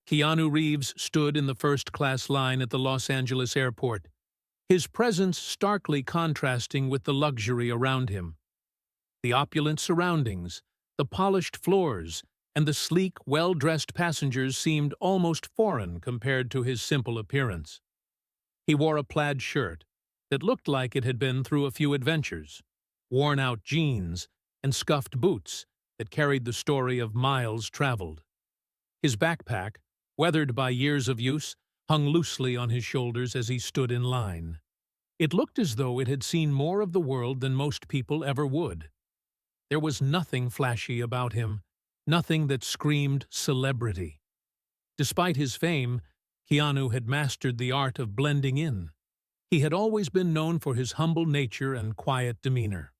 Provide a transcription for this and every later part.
Keanu Reeves stood in the first-class line at the Los Angeles airport, his presence starkly contrasting with the luxury around him. The opulent surroundings, the polished floors, and the sleek, well-dressed passengers seemed almost foreign compared to his simple appearance. He wore a plaid shirt that looked like it had been through a few adventures, worn-out jeans, and scuffed boots that carried the story of miles traveled. His backpack, weathered by years of use, hung loosely on his shoulders as he stood in line. It looked as though it had seen more of the world than most people ever would. There was nothing flashy about him, nothing that screamed celebrity. Despite his fame, Keanu had mastered the art of blending in. He had always been known for his humble nature and quiet demeanor.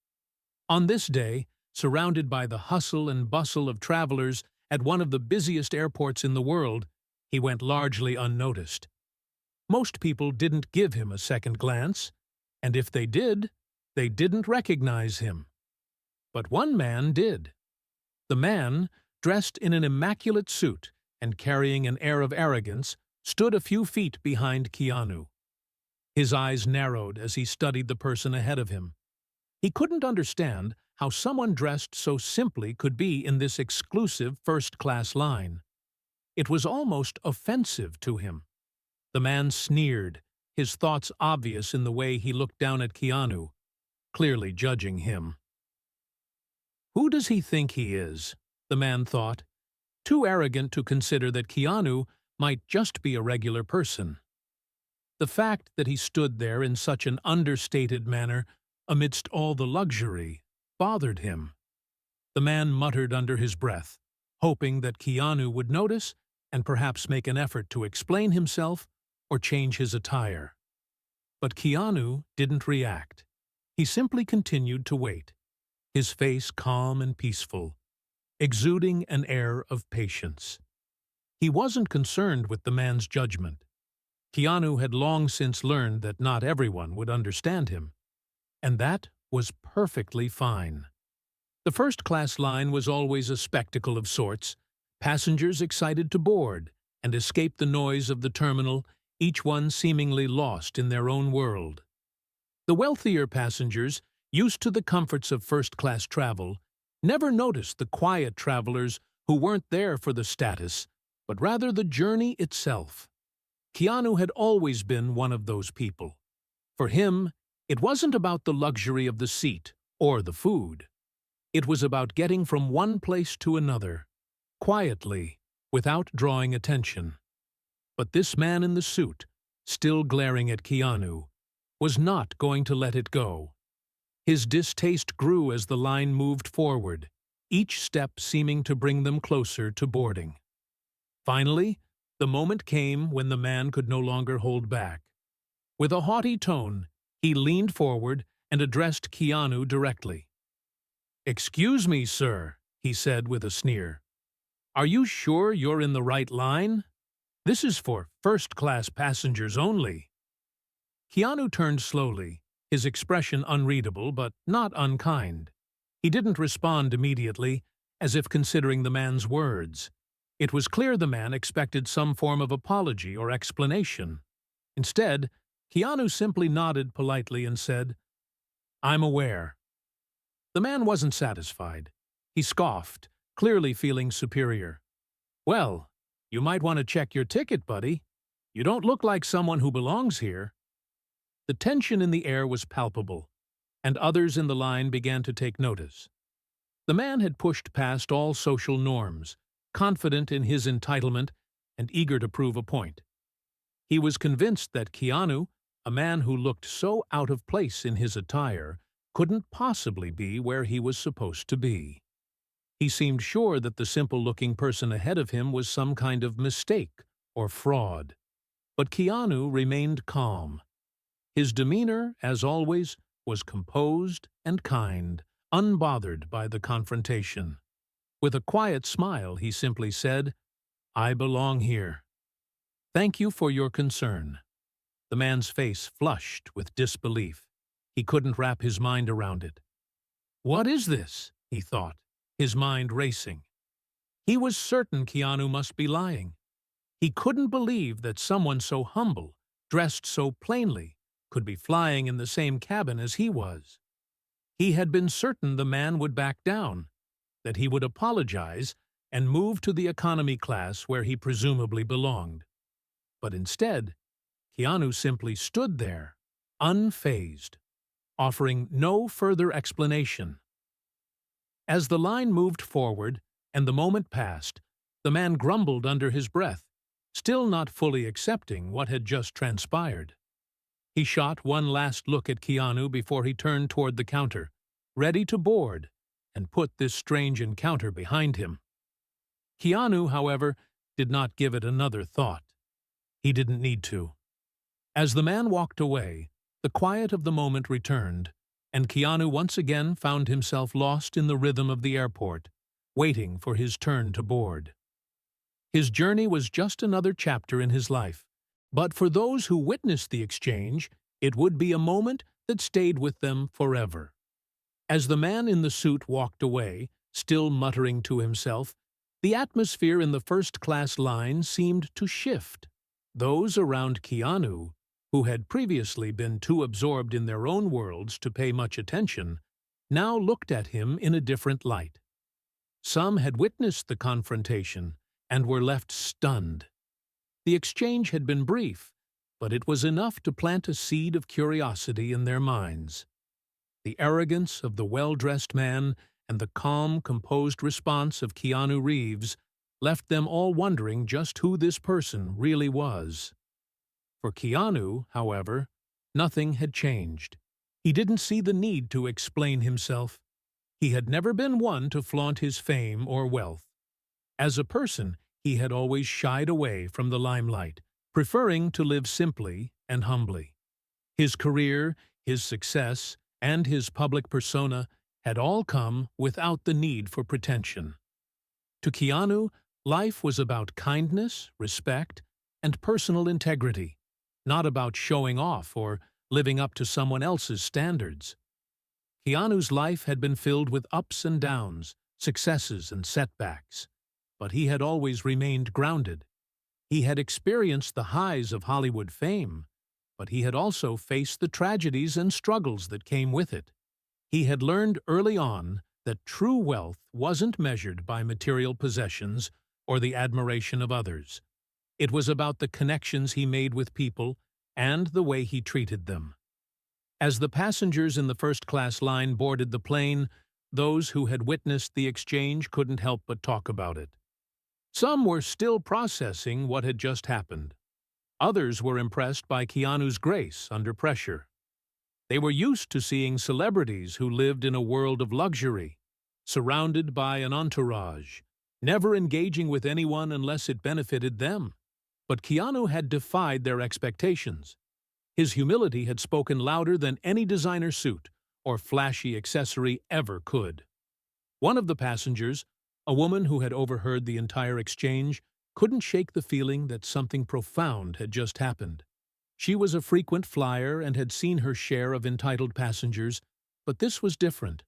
On this day, surrounded by the hustle and bustle of travelers at one of the busiest airports in the world, he went largely unnoticed. Most people didn't give him a second glance, and if they did, they didn't recognize him. But one man did. The man, dressed in an immaculate suit and carrying an air of arrogance, stood a few feet behind Keanu. His eyes narrowed as he studied the person ahead of him. He couldn't understand how someone dressed so simply could be in this exclusive first-class line. It was almost offensive to him. The man sneered, his thoughts obvious in the way he looked down at Keanu, clearly judging him. Who does he think he is? The man thought, too arrogant to consider that Keanu might just be a regular person. The fact that he stood there in such an understated manner amidst all the luxury bothered him. The man muttered under his breath, hoping that Keanu would notice and perhaps make an effort to explain himself or change his attire. But Keanu didn't react. He simply continued to wait, his face calm and peaceful, exuding an air of patience. He wasn't concerned with the man's judgment. Keanu had long since learned that not everyone would understand him, and that was perfectly fine. The first-class line was always a spectacle of sorts, passengers excited to board and escape the noise of the terminal, each one seemingly lost in their own world. The wealthier passengers, used to the comforts of first-class travel, never noticed the quiet travelers who weren't there for the status, but rather the journey itself. Keanu had always been one of those people. For him, it wasn't about the luxury of the seat or the food. It was about getting from one place to another, quietly, without drawing attention. But this man in the suit, still glaring at Keanu, was not going to let it go. His distaste grew as the line moved forward, each step seeming to bring them closer to boarding. Finally, the moment came when the man could no longer hold back. With a haughty tone, he leaned forward and addressed Keanu directly. "Excuse me, sir," he said with a sneer. "Are you sure you're in the right line? This is for first-class passengers only." Keanu turned slowly, his expression unreadable but not unkind. He didn't respond immediately, as if considering the man's words. It was clear the man expected some form of apology or explanation. Instead, Keanu simply nodded politely and said, "I'm aware." The man wasn't satisfied. He scoffed, clearly feeling superior. "Well, you might want to check your ticket, buddy. You don't look like someone who belongs here." The tension in the air was palpable, and others in the line began to take notice. The man had pushed past all social norms, confident in his entitlement and eager to prove a point. He was convinced that Keanu, a man who looked so out of place in his attire, couldn't possibly be where he was supposed to be. He seemed sure that the simple-looking person ahead of him was some kind of mistake or fraud. But Keanu remained calm. His demeanor, as always, was composed and kind, unbothered by the confrontation. With a quiet smile, he simply said, "I belong here. Thank you for your concern." The man's face flushed with disbelief. He couldn't wrap his mind around it. "What is this?" he thought, his mind racing. He was certain Keanu must be lying. He couldn't believe that someone so humble, dressed so plainly, could be flying in the same cabin as he was. He had been certain the man would back down, that he would apologize and move to the economy class where he presumably belonged. But instead, Keanu simply stood there, unfazed, offering no further explanation. As the line moved forward and the moment passed, the man grumbled under his breath, still not fully accepting what had just transpired. He shot one last look at Keanu before he turned toward the counter, ready to board and put this strange encounter behind him. Keanu, however, did not give it another thought. He didn't need to. As the man walked away, the quiet of the moment returned, and Keanu once again found himself lost in the rhythm of the airport, waiting for his turn to board. His journey was just another chapter in his life, but for those who witnessed the exchange, it would be a moment that stayed with them forever. As the man in the suit walked away, still muttering to himself, the atmosphere in the first-class line seemed to shift. Those around Keanu, who had previously been too absorbed in their own worlds to pay much attention, now looked at him in a different light. Some had witnessed the confrontation and were left stunned. The exchange had been brief, but it was enough to plant a seed of curiosity in their minds. The arrogance of the well-dressed man and the calm, composed response of Keanu Reeves left them all wondering just who this person really was. For Keanu, however, nothing had changed. He didn't see the need to explain himself. He had never been one to flaunt his fame or wealth. As a person, he had always shied away from the limelight, preferring to live simply and humbly. His career, his success, and his public persona had all come without the need for pretension. To Keanu, life was about kindness, respect, and personal integrity, not about showing off or living up to someone else's standards. Keanu's life had been filled with ups and downs, successes and setbacks, but he had always remained grounded. He had experienced the highs of Hollywood fame, but he had also faced the tragedies and struggles that came with it. He had learned early on that true wealth wasn't measured by material possessions or the admiration of others. It was about the connections he made with people and the way he treated them. As the passengers in the first-class line boarded the plane, those who had witnessed the exchange couldn't help but talk about it. Some were still processing what had just happened. Others were impressed by Keanu's grace under pressure. They were used to seeing celebrities who lived in a world of luxury, surrounded by an entourage, never engaging with anyone unless it benefited them. But Keanu had defied their expectations. His humility had spoken louder than any designer suit or flashy accessory ever could. One of the passengers, a woman who had overheard the entire exchange, couldn't shake the feeling that something profound had just happened. She was a frequent flyer and had seen her share of entitled passengers, but this was different.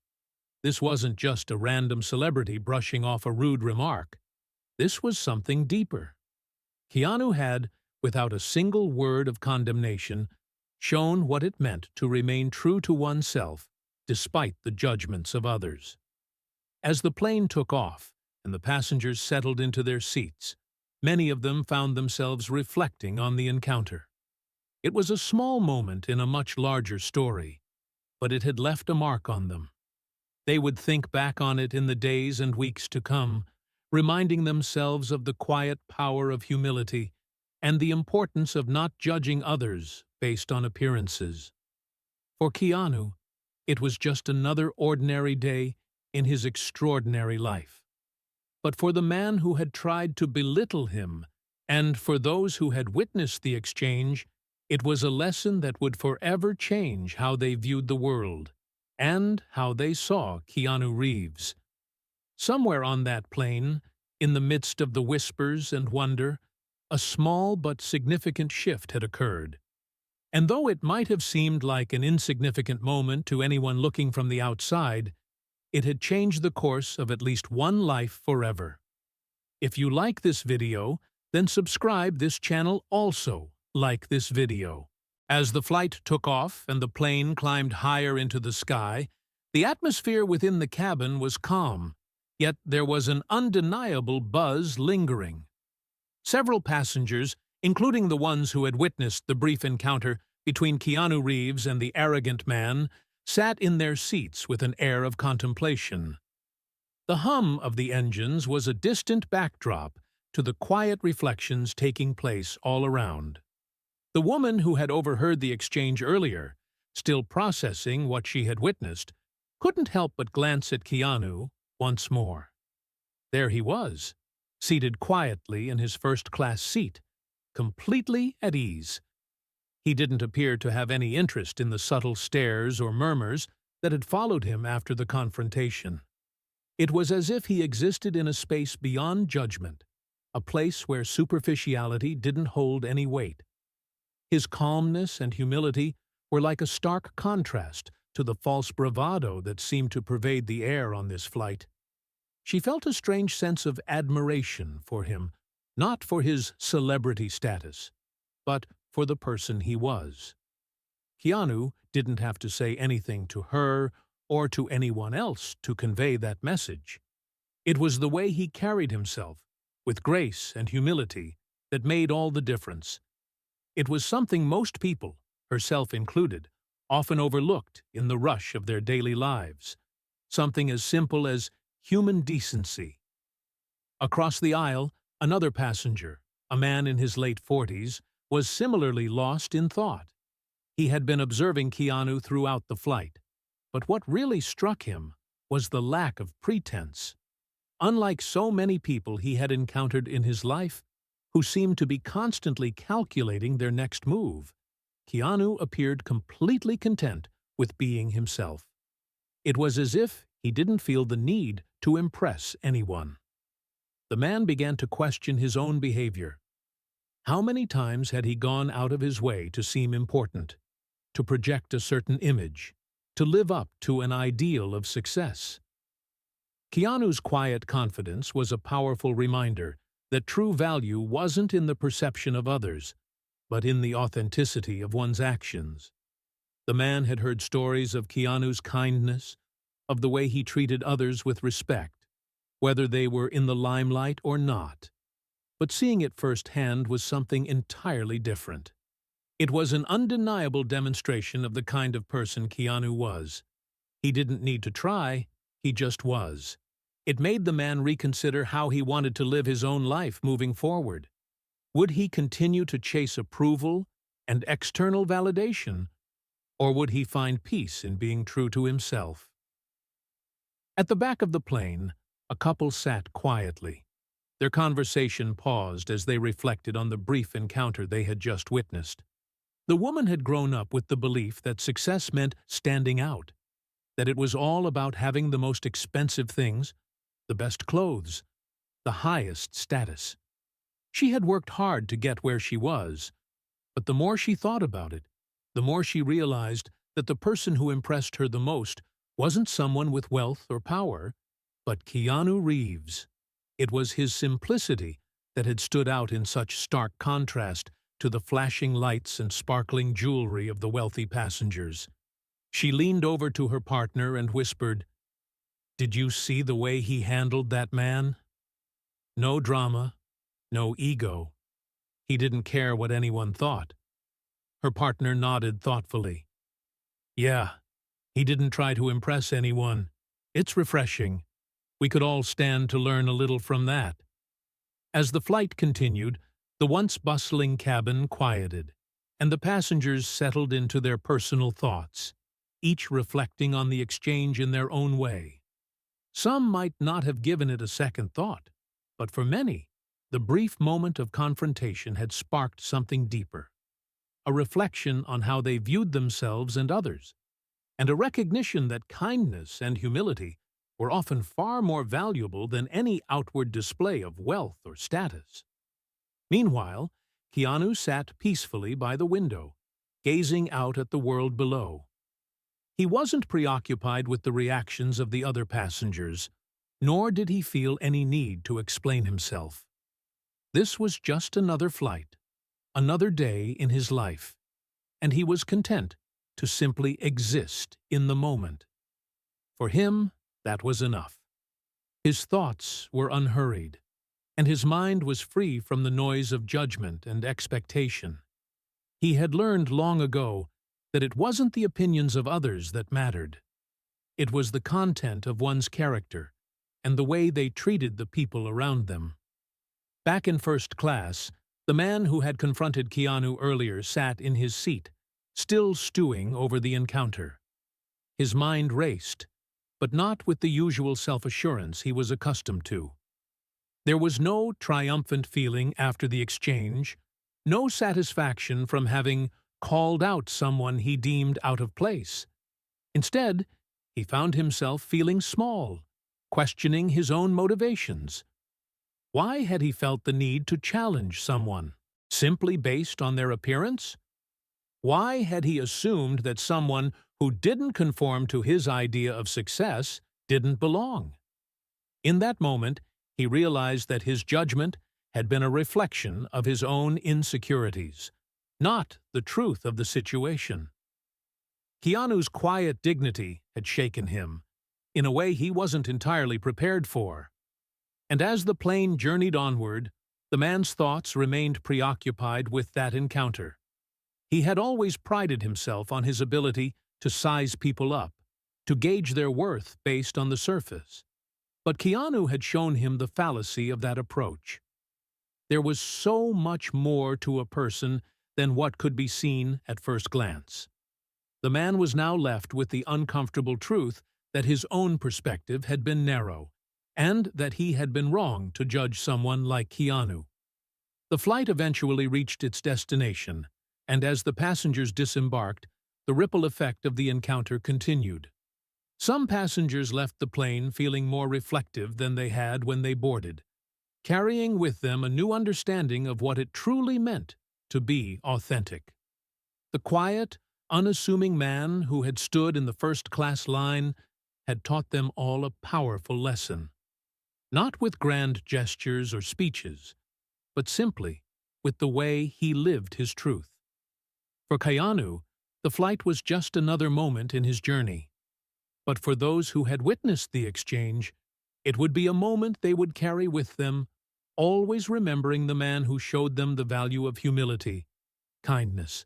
This wasn't just a random celebrity brushing off a rude remark. This was something deeper. Keanu had, without a single word of condemnation, shown what it meant to remain true to oneself despite the judgments of others. As the plane took off and the passengers settled into their seats, many of them found themselves reflecting on the encounter. It was a small moment in a much larger story, but it had left a mark on them. They would think back on it in the days and weeks to come, reminding themselves of the quiet power of humility and the importance of not judging others based on appearances. For Keanu, it was just another ordinary day in his extraordinary life. But for the man who had tried to belittle him, and for those who had witnessed the exchange, it was a lesson that would forever change how they viewed the world and how they saw Keanu Reeves. Somewhere on that plane, in the midst of the whispers and wonder, a small but significant shift had occurred. And though it might have seemed like an insignificant moment to anyone looking from the outside, it had changed the course of at least one life forever. If you like this video, then subscribe this channel also. Like this video. As the flight took off and the plane climbed higher into the sky, the atmosphere within the cabin was calm, yet there was an undeniable buzz lingering. Several passengers, including the ones who had witnessed the brief encounter between Keanu Reeves and the arrogant man, sat in their seats with an air of contemplation. The hum of the engines was a distant backdrop to the quiet reflections taking place all around. The woman who had overheard the exchange earlier, still processing what she had witnessed, couldn't help but glance at Keanu once more. There he was, seated quietly in his first-class seat, completely at ease. He didn't appear to have any interest in the subtle stares or murmurs that had followed him after the confrontation. It was as if he existed in a space beyond judgment, a place where superficiality didn't hold any weight. His calmness and humility were like a stark contrast to the false bravado that seemed to pervade the air on this flight. She felt a strange sense of admiration for him, not for his celebrity status, but for the person he was. Keanu didn't have to say anything to her or to anyone else to convey that message. It was the way he carried himself, with grace and humility, that made all the difference. It was something most people, herself included, often overlooked in the rush of their daily lives. Something as simple as human decency. Across the aisle, another passenger, a man in his late 40s, was similarly lost in thought. He had been observing Keanu throughout the flight, but what really struck him was the lack of pretense. Unlike so many people he had encountered in his life, who seemed to be constantly calculating their next move, Keanu appeared completely content with being himself. It was as if he didn't feel the need to impress anyone. The man began to question his own behavior. How many times had he gone out of his way to seem important, to project a certain image, to live up to an ideal of success? Keanu's quiet confidence was a powerful reminder that true value wasn't in the perception of others, but in the authenticity of one's actions. The man had heard stories of Keanu's kindness, of the way he treated others with respect, whether they were in the limelight or not. But seeing it firsthand was something entirely different. It was an undeniable demonstration of the kind of person Keanu was. He didn't need to try, he just was. It made the man reconsider how he wanted to live his own life moving forward. Would he continue to chase approval and external validation, or would he find peace in being true to himself? At the back of the plane, a couple sat quietly. Their conversation paused as they reflected on the brief encounter they had just witnessed. The woman had grown up with the belief that success meant standing out, that it was all about having the most expensive things, the best clothes, the highest status. She had worked hard to get where she was, but the more she thought about it, the more she realized that the person who impressed her the most wasn't someone with wealth or power, but Keanu Reeves. It was his simplicity that had stood out in such stark contrast to the flashing lights and sparkling jewelry of the wealthy passengers. She leaned over to her partner and whispered, "Did you see the way he handled that man? No drama, no ego. He didn't care what anyone thought." Her partner nodded thoughtfully. "Yeah, he didn't try to impress anyone. It's refreshing. We could all stand to learn a little from that." As the flight continued, the once bustling cabin quieted, and the passengers settled into their personal thoughts, each reflecting on the exchange in their own way. Some might not have given it a second thought, but for many, the brief moment of confrontation had sparked something deeper, a reflection on how they viewed themselves and others, and a recognition that kindness and humility were often far more valuable than any outward display of wealth or status. Meanwhile, Keanu sat peacefully by the window, gazing out at the world below. He wasn't preoccupied with the reactions of the other passengers, nor did he feel any need to explain himself. This was just another flight, another day in his life, and he was content to simply exist in the moment. For him, that was enough. His thoughts were unhurried, and his mind was free from the noise of judgment and expectation. He had learned long ago that it wasn't the opinions of others that mattered. It was the content of one's character and the way they treated the people around them. Back in first class, the man who had confronted Keanu earlier sat in his seat, still stewing over the encounter. His mind raced, but not with the usual self-assurance he was accustomed to. There was no triumphant feeling after the exchange, no satisfaction from having called out someone he deemed out of place. Instead, he found himself feeling small, questioning his own motivations. Why had he felt the need to challenge someone, simply based on their appearance? Why had he assumed that someone who didn't conform to his idea of success didn't belong? In that moment, he realized that his judgment had been a reflection of his own insecurities, not the truth of the situation. Keanu's quiet dignity had shaken him, in a way he wasn't entirely prepared for. And as the plane journeyed onward, the man's thoughts remained preoccupied with that encounter. He had always prided himself on his ability to size people up, to gauge their worth based on the surface. But Keanu had shown him the fallacy of that approach. There was so much more to a person than what could be seen at first glance. The man was now left with the uncomfortable truth that his own perspective had been narrow, and that he had been wrong to judge someone like Keanu. The flight eventually reached its destination, and as the passengers disembarked, the ripple effect of the encounter continued. Some passengers left the plane feeling more reflective than they had when they boarded, carrying with them a new understanding of what it truly meant to be authentic. The quiet, unassuming man who had stood in the first-class line had taught them all a powerful lesson. Not with grand gestures or speeches, but simply with the way he lived his truth. For Keanu, the flight was just another moment in his journey. But for those who had witnessed the exchange, it would be a moment they would carry with them, always remembering the man who showed them the value of humility, kindness,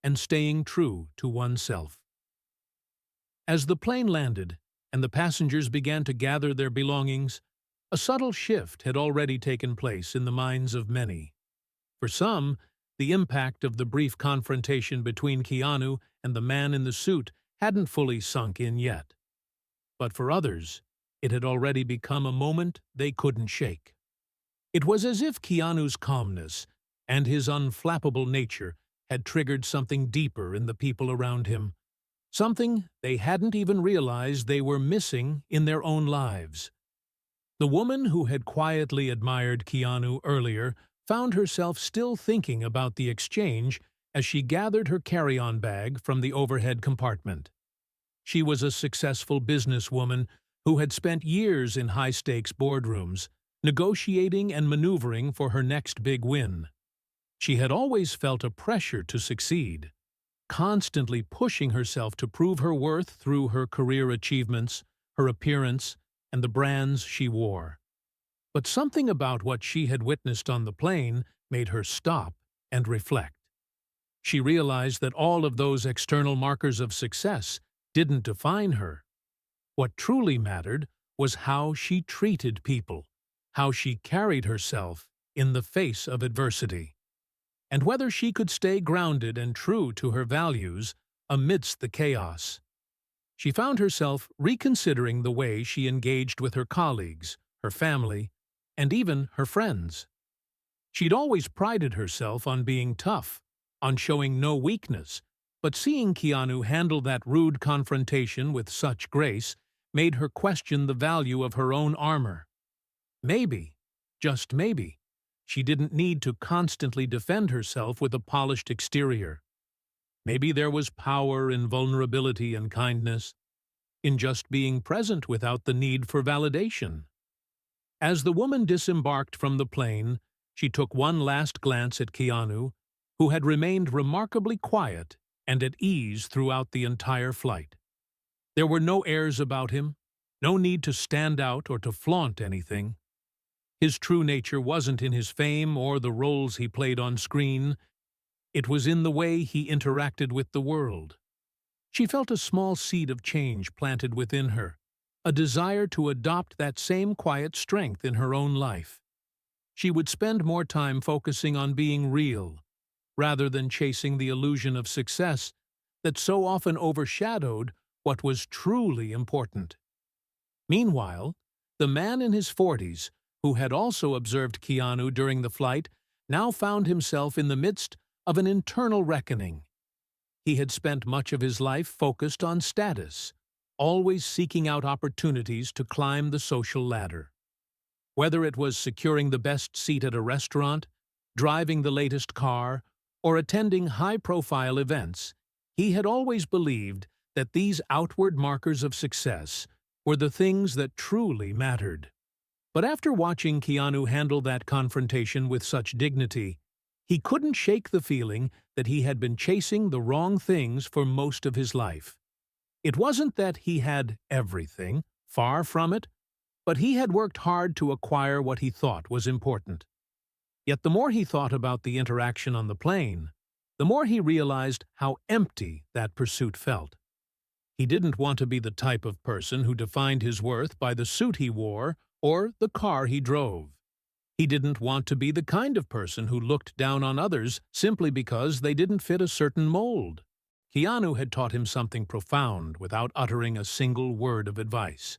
and staying true to oneself. As the plane landed and the passengers began to gather their belongings, a subtle shift had already taken place in the minds of many. For some, the impact of the brief confrontation between Keanu and the man in the suit hadn't fully sunk in yet. But for others, it had already become a moment they couldn't shake. It was as if Keanu's calmness and his unflappable nature had triggered something deeper in the people around him, something they hadn't even realized they were missing in their own lives. The woman who had quietly admired Keanu earlier found herself still thinking about the exchange as she gathered her carry-on bag from the overhead compartment. She was a successful businesswoman who had spent years in high-stakes boardrooms, negotiating and maneuvering for her next big win. She had always felt a pressure to succeed, constantly pushing herself to prove her worth through her career achievements, her appearance, and the brands she wore. But something about what she had witnessed on the plane made her stop and reflect. She realized that all of those external markers of success didn't define her. What truly mattered was how she treated people, how she carried herself in the face of adversity, and whether she could stay grounded and true to her values amidst the chaos. She found herself reconsidering the way she engaged with her colleagues, her family, and even her friends. She'd always prided herself on being tough, on showing no weakness, but seeing Keanu handle that rude confrontation with such grace made her question the value of her own armor. Maybe, just maybe, she didn't need to constantly defend herself with a polished exterior. Maybe there was power in vulnerability and kindness, in just being present without the need for validation. As the woman disembarked from the plane, She took one last glance at Keanu, who had remained remarkably quiet and at ease throughout the entire flight. There were no airs about him, no need to stand out or to flaunt anything. His true nature wasn't in his fame or the roles he played on screen. It was in the way he interacted with the world. She felt a small seed of change planted within her, a desire to adopt that same quiet strength in her own life. She would spend more time focusing on being real, rather than chasing the illusion of success that so often overshadowed what was truly important. Meanwhile, the man in his 40s, who had also observed Keanu during the flight, now found himself in the midst of an internal reckoning. He had spent much of his life focused on status, always seeking out opportunities to climb the social ladder. Whether it was securing the best seat at a restaurant, driving the latest car, or attending high-profile events, he had always believed that these outward markers of success were the things that truly mattered. But after watching Keanu handle that confrontation with such dignity, he couldn't shake the feeling that he had been chasing the wrong things for most of his life. It wasn't that he had everything, far from it, but he had worked hard to acquire what he thought was important. Yet the more he thought about the interaction on the plane, the more he realized how empty that pursuit felt. He didn't want to be the type of person who defined his worth by the suit he wore or the car he drove. He didn't want to be the kind of person who looked down on others simply because they didn't fit a certain mold. Keanu had taught him something profound without uttering a single word of advice.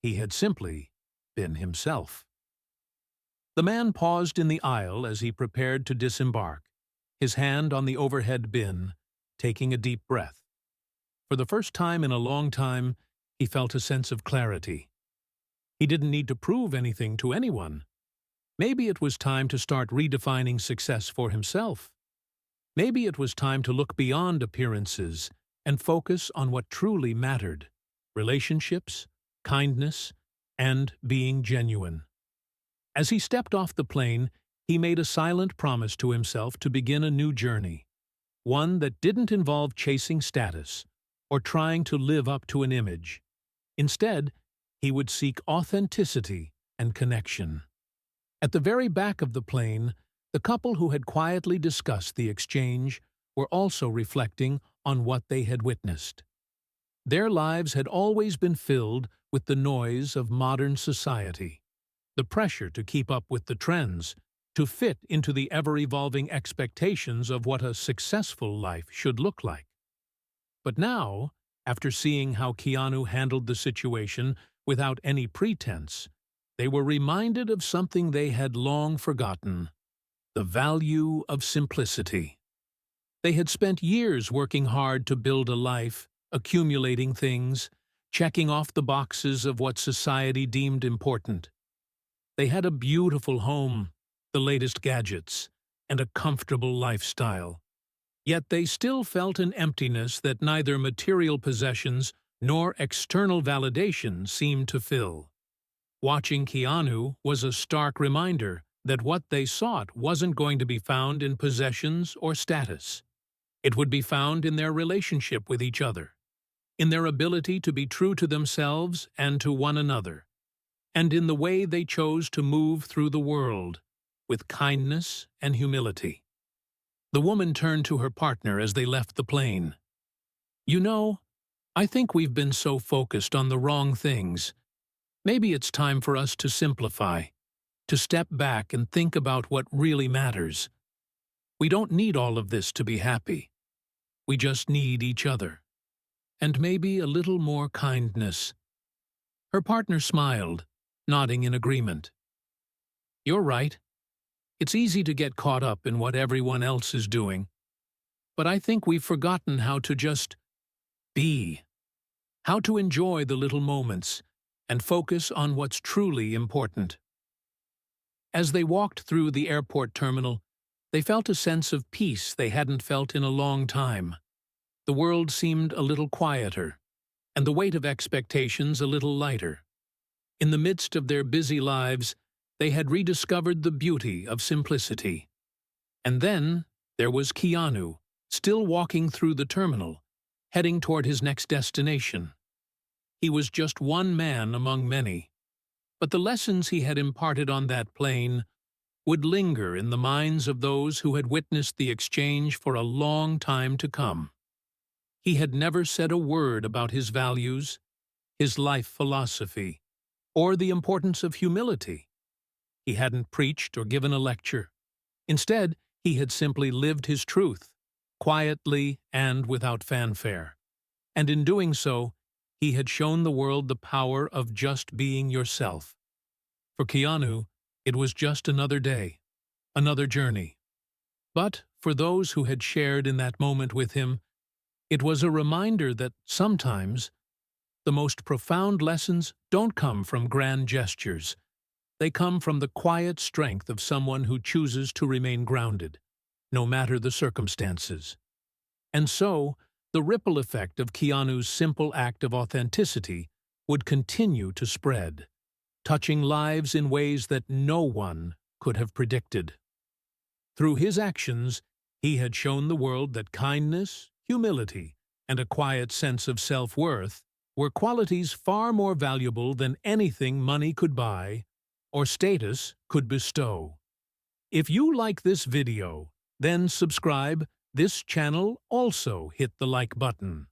He had simply been himself. The man paused in the aisle as he prepared to disembark, his hand on the overhead bin, taking a deep breath. For the first time in a long time, he felt a sense of clarity. He didn't need to prove anything to anyone. Maybe it was time to start redefining success for himself. Maybe it was time to look beyond appearances and focus on what truly mattered: relationships, kindness, and being genuine. As he stepped off the plane, he made a silent promise to himself to begin a new journey, one that didn't involve chasing status or trying to live up to an image. Instead, he would seek authenticity and connection. At the very back of the plane, the couple who had quietly discussed the exchange were also reflecting on what they had witnessed. Their lives had always been filled with the noise of modern society, the pressure to keep up with the trends, to fit into the ever-evolving expectations of what a successful life should look like. But now, after seeing how Keanu handled the situation without any pretense, they were reminded of something they had long forgotten: the value of simplicity. They had spent years working hard to build a life, accumulating things, checking off the boxes of what society deemed important. They had a beautiful home, the latest gadgets, and a comfortable lifestyle. Yet they still felt an emptiness that neither material possessions nor external validation seemed to fill. Watching Keanu was a stark reminder that what they sought wasn't going to be found in possessions or status. It would be found in their relationship with each other, in their ability to be true to themselves and to one another, and in the way they chose to move through the world with kindness and humility. The woman turned to her partner as they left the plane. "You know, I think we've been so focused on the wrong things. Maybe it's time for us to simplify, to step back and think about what really matters. We don't need all of this to be happy. We just need each other. And maybe a little more kindness." Her partner smiled, nodding in agreement. "You're right. It's easy to get caught up in what everyone else is doing. But I think we've forgotten how to just be, how to enjoy the little moments and focus on what's truly important." As they walked through the airport terminal, they felt a sense of peace they hadn't felt in a long time. The world seemed a little quieter, and the weight of expectations a little lighter. In the midst of their busy lives, They had rediscovered the beauty of simplicity. And then there was Keanu, still walking through the terminal, heading toward his next destination. He was just one man among many, but the lessons he had imparted on that plane would linger in the minds of those who had witnessed the exchange for a long time to come. He had never said a word about his values, his life philosophy, or the importance of humility. He hadn't preached or given a lecture. Instead, he had simply lived his truth, quietly and without fanfare. And in doing so, he had shown the world the power of just being yourself. For Keanu, it was just another day, another journey. But for those who had shared in that moment with him, it was a reminder that sometimes the most profound lessons don't come from grand gestures. They come from the quiet strength of someone who chooses to remain grounded, no matter the circumstances. And so, the ripple effect of Keanu's simple act of authenticity would continue to spread, touching lives in ways that no one could have predicted. Through his actions, he had shown the world that kindness, humility, and a quiet sense of self-worth were qualities far more valuable than anything money could buy or status could bestow. If you like this video, then subscribe. This channel also hit the like button.